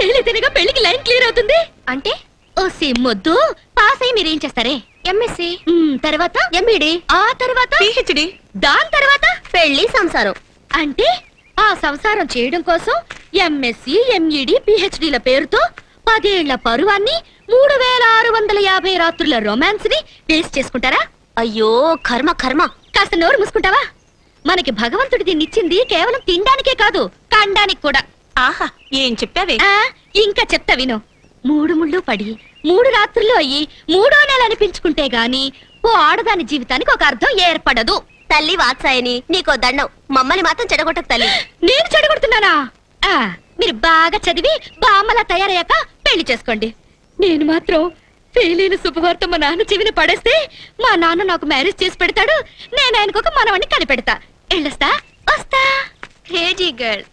తేలితేనగా పెళ్లికి line clear అవుతుంది. అంటే ఓ సిమ్మొద్దు. పాస్ అయ్యి మీరేం చేస్తారే? ఎంఎస్సి, తర్వాత ఎంఈడి, ఆ తర్వాత పిహెచ్డి, దాని తర్వాత పెళ్లి సంసారం. అంటే ఆ సంసారం చేయడం కోసం ఎంఎస్సి, ఎంఈడి, పిహెచ్డిల పేరుతో 10 ఏళ్ల పరువాన్ని 3650 రాత్రుల రొమాన్స్ ని వేస్ట్ చేసుకుంటారా? అయ్యో కర్మ కర్మ. కాస్త నోరు మూసుకుంటావా? మనకి భగవంతుడి దీన్నిచ్చింది కేవలం తినడానికే కాదు, కండానికి కూడా. ఆహా ఏం చెప్పావే? ఇంకా చెప్తా విను. 3 ముళ్ళు పడి 3 రాత్రులు అయ్యి 3వ నెల అనిపించుకుంటే గాని ఓ ఆడదాని జీవితానికి ఒక అర్థం ఏర్పడదు. తల్లి వాత్సాయని నీకో దండం, మమ్మల్ని మాత్రం చెడగొట్టకు తల్లి. నేను చెడగొడుతున్నానా? మీరు బాగా చదివి బామ్మలా తయారయ్యాక పెళ్లి చేసుకోండి. నేను మాత్రం ఫెయిల్ అయిన శుభవార్త మా నాన్న చెవిని పడేస్తే మా నాన్న నాకు మ్యారేజ్ చేసి పెడతాడు. నేను ఆయనకు ఒక మనవణ్ణి కనిపెడతా. వెళ్ళొస్తా, వస్తా. Crazy girl.